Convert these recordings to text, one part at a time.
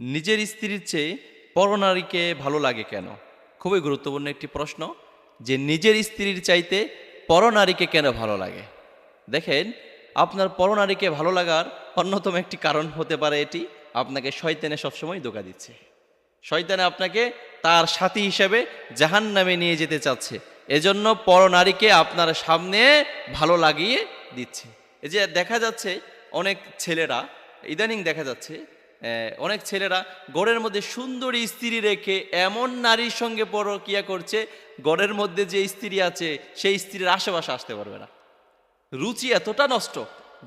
নিজের স্ত্রীর চেয়ে পরনারীকে ভালো লাগে কেন? খুবই গুরুত্বপূর্ণ একটি প্রশ্ন, যে নিজের স্ত্রীর চাইতে পরনারীকে কেন ভালো লাগে। দেখেন, আপনার পরনারীকে ভালো লাগার অন্যতম একটি কারণ হতে পারে এটি, আপনাকে শয়তানে সবসময় ধোঁকা দিচ্ছে। শয়তানে আপনাকে তার সাথী হিসেবে জাহান্নামে নিয়ে যেতে চাচ্ছে, এজন্য পরনারীকে আপনার সামনে ভালো লাগিয়ে দিচ্ছে। এই যে দেখা যাচ্ছে অনেক ছেলেরা, ইদানিং দেখা যাচ্ছে অনেক ছেলেরা গড়ের মধ্যে সুন্দরী স্ত্রী রেখে এমন নারীর সঙ্গে পরকীয়া করছে, গড়ের মধ্যে যে স্ত্রী আছে সেই স্ত্রীর আশেপাশে আসতে পারবে না। রুচি এতটা নষ্ট,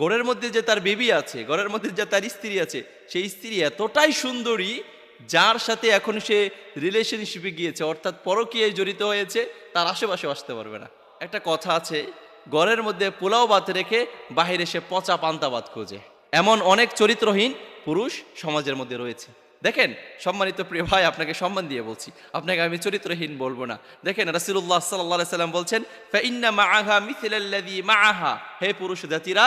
গড়ের মধ্যে যে তার বেবি আছে, গড়ের মধ্যে যে তার স্ত্রী আছে, সেই স্ত্রী এতটাই সুন্দরী, যার সাথে এখন সে রিলেশনশিপে গিয়েছে, অর্থাৎ পরকীয়ায় জড়িত হয়েছে, তার আশেপাশে আসতে পারবে না। একটা কথা আছে, গড়ের মধ্যে পোলাও ভাত রেখে বাহিরে সে পচা পান্তা ভাত খোঁজে। এমন অনেক চরিত্রহীন পুরুষ সমাজের মধ্যে রয়েছে। দেখেন, সম্মানিত প্রিয় ভাই, আপনাকে সম্মান দিয়ে বলছি, আপনাকে আমি চরিত্রহীন বলবো না। দেখেন, রাসূলুল্লাহ সাল্লাল্লাহু আলাইহি সাল্লাম বলছেন, ফাইন্না মাআহা মিথলাল্লাযী মাআহা, হে পুরুষ জাতিরা,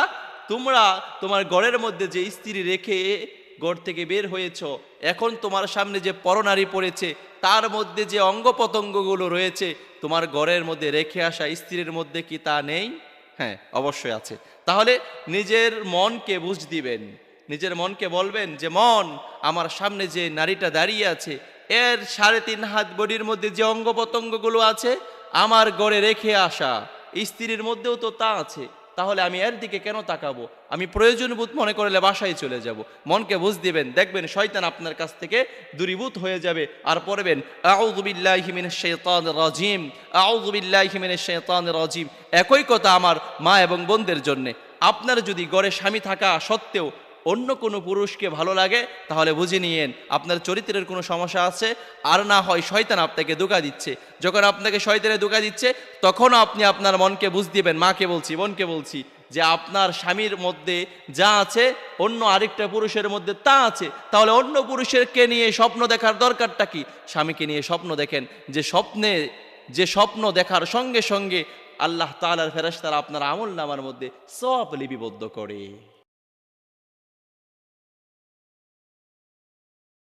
তোমরা তোমার গড়ের মধ্যে যে স্ত্রী রেখে গড় থেকে বের হয়েছ, এখন তোমার সামনে যে পরনারী পড়েছে, তার মধ্যে যে অঙ্গ প্রত্যঙ্গগুলো রয়েছে, তোমার গড়ের মধ্যে রেখে আসা স্ত্রীর মধ্যে কি তা নেই? হ্যাঁ, অবশ্যই আছে। তাহলে নিজের মনকে বুঝ দিবেন, নিজের মনকে বলবেন যে, মন, আমার সামনে যে নারীটা দাঁড়িয়ে আছে, এর 3.5 হাত বডির মধ্যে যে অঙ্গ প্রত্যঙ্গগুলো আছে, আমার গড়ে রেখে আসা স্ত্রীর মধ্যেও তো তা আছে, তাহলে আমি এর দিকে কেন তাকাবো? আমি প্রয়োজনবোধ মনে করলে বাসায় চলে যাব। মনকে বুঝ দিবেন, দেখবেন শয়তান আপনার কাছ থেকে দূরীভূত হয়ে যাবে। আর পড়বেন, আউযু বিল্লাহি মিনাশ শাইতানির রাজিম, আউযু বিল্লাহি মিনাশ শাইতানির রাজিম। একই কথা আমার মা এবং বোনদের জন্য, আপনার যদি গড়ে স্বামী থাকা সত্ত্বেও অন্য কোনো পুরুষকে ভালো লাগে, তাহলে বুঝে নিয়েন আপনার চরিত্রের কোনো সমস্যা আছে, আর না হয় শয়তান আপনাকে ধোঁকা দিচ্ছে। যখন আপনাকে শয়তানে ধোঁকা দিচ্ছে, তখন আপনি আপনার মনকে বুঝ দিবেন, মাকে বলছি, বোনকে বলছি, যে আপনার স্বামীর মধ্যে যা আছে অন্য আরেকটা পুরুষের মধ্যে তা আছে। তাহলে অন্য পুরুষেরকে নিয়ে স্বপ্ন দেখার দরকারটা কি? স্বামীকে নিয়ে স্বপ্ন দেখেন, যে স্বপ্ন দেখার সঙ্গে সঙ্গে আল্লাহ তাআলার ফেরেশতারা আপনার আমল নামার মধ্যে সওয়াব লিপিবদ্ধ করে।